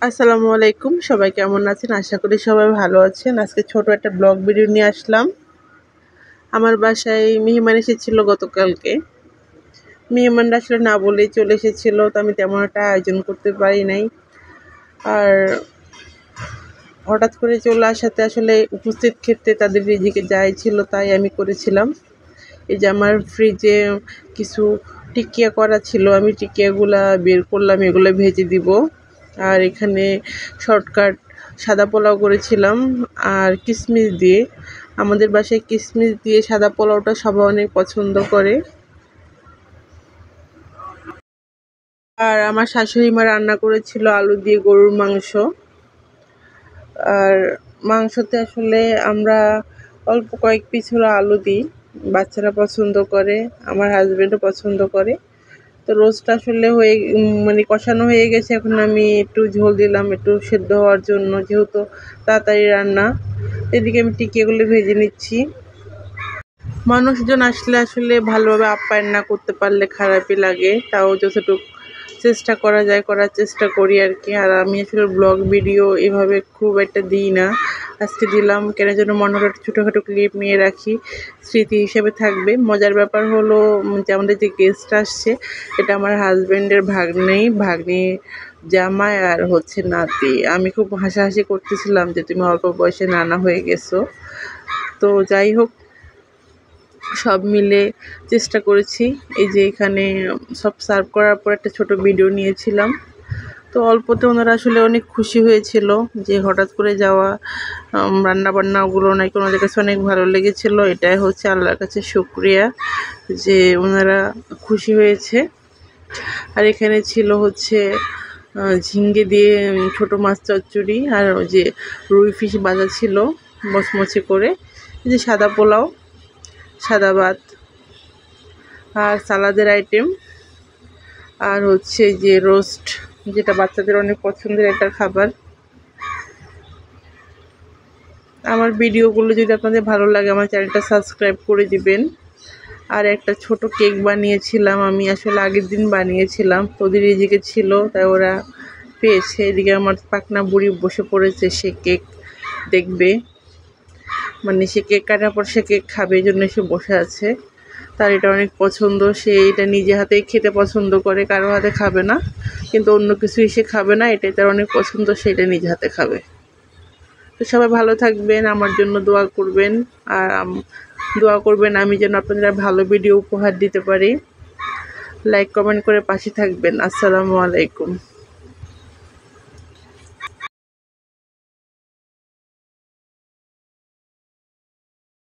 আসসালামু আলাইকুম, সবাই কেমন আছেন? আশা করি সবাই ভালো আছেন। আজকে ছোট একটা ব্লগ ভিডিও নিয়ে আসলাম। আমার বাসায় মেহমান এসেছিল গতকালকে। মেহমানরা আসলে না বলেই চলে এসেছিল, তো আমি তেমন একটা আয়োজন করতে পারি নাই। আর হঠাৎ করে চলে আসাতে আসলে উপস্থিত ক্ষেত্রে তাদের রিজিকে যাই ছিল তাই আমি করেছিলাম। এই যে আমার ফ্রিজে কিছু টিকিয়া করা ছিল, আমি টিকিয়াগুলা বের করলাম, এগুলো ভেজে দিব। আর এখানে শর্টকাট সাদা পোলাও করেছিলাম আর কিশমিশ দিয়ে। আমাদের বাসায় কিশমিশ দিয়ে সাদা পোলাওটা সবাই অনেক পছন্দ করে। আর আমার শাশুড়ি মা রান্না করেছিল আলু দিয়ে গরুর মাংস। আর মাংসতে আসলে আমরা অল্প কয়েক পিস হলো আলু দিই। বাচ্চারা পছন্দ করে, আমার হাজব্যান্ডও পছন্দ করে। তো রোস্টটা আসলে মানে কষানো হয়ে গেছে। এখন আমি একটু ঝোল দিলাম একটু সেদ্ধ হওয়ার জন্য, যেহেতু তাড়াতাড়ি রান্না। এদিকে আমি টিকিয়াগুলো ভেজে নিচ্ছি। মানুষজন আসলে আসলে ভালোভাবে আপ্যায়ন না করতে পারলে খারাপই লাগে, তাও যতটুকু চেষ্টা করা যায় করার চেষ্টা করি আর কি। আর আমি আসলে ব্লগ ভিডিও এভাবে খুব একটা দিই না, আজকে দিলাম কেন যেন মনে হলো ছোটোখাটো ক্লিপ নিয়ে রাখি, স্মৃতি হিসেবে থাকবে। মজার ব্যাপার হলো যে আমাদের যে গেস্ট আসছে এটা আমার হাজব্যান্ডের ভাগ্নি জামাই আর হচ্ছে নাতি। আমি খুব হাসাহাসি করতেছিলাম যে তুমি অল্প বয়সে নানা হয়ে গেছো। তো যাই হোক, সব মিলে চেষ্টা করেছি। এই যে এখানে সব সার্ভ করার পর একটা ছোট ভিডিও নিয়েছিলাম। তো অল্পতে ওনারা আসলে অনেক খুশি হয়েছিল যে হঠাৎ করে যাওয়া রান্নাবান্নাগুলো নাকি ওনাদের কাছে অনেক ভালো লেগেছিল। এটাই হচ্ছে আল্লাহর কাছে শুকরিয়া যে ওনারা খুশি হয়েছে। আর এখানে ছিল হচ্ছে ঝিঙ্গে দিয়ে ছোট মাছ চচ্চড়ি, আর ওই যে রুই ফিশ ভাজা ছিল মচমচে করে। এই যে সাদা পোলাও, সাদা ভাত আর সালাদের আইটেম, আর হচ্ছে যে রোস্ট, যেটা বাচ্চাদের অনেক পছন্দের একটা খাবার। আমার ভিডিওগুলো যদি আপনাদের ভালো লাগে আমার চ্যানেলটা সাবস্ক্রাইব করে দিবেন। আর একটা ছোট কেক বানিয়েছিলাম, আমি আসলে আগের দিন বানিয়েছিলাম, তো ওদের এদিকে ছিল তাই ওরা পেয়েছে। এদিকে আমার পাকনা বুড়ি বসে পড়েছে, সে কেক দেখবে, মানে সে কেক কাটার পর সে কেক খাবে, এই জন্য সে বসে আছে। তার এটা অনেক পছন্দ, সে এটা নিজে হাতেই খেতে পছন্দ করে, কারো হাতে খাবে না। কিন্তু অন্য কিছুই সে খাবে না, এটাই তার অনেক পছন্দ, সে এটা নিজে হাতে খাবে। তো সবাই ভালো থাকবেন, আমার জন্য দোয়া করবেন। আর দোয়া করবেন আমি যেন আপনাদের ভালো ভিডিও উপহার দিতে পারি। লাইক কমেন্ট করে পাশে থাকবেন। আসসালামু আলাইকুম।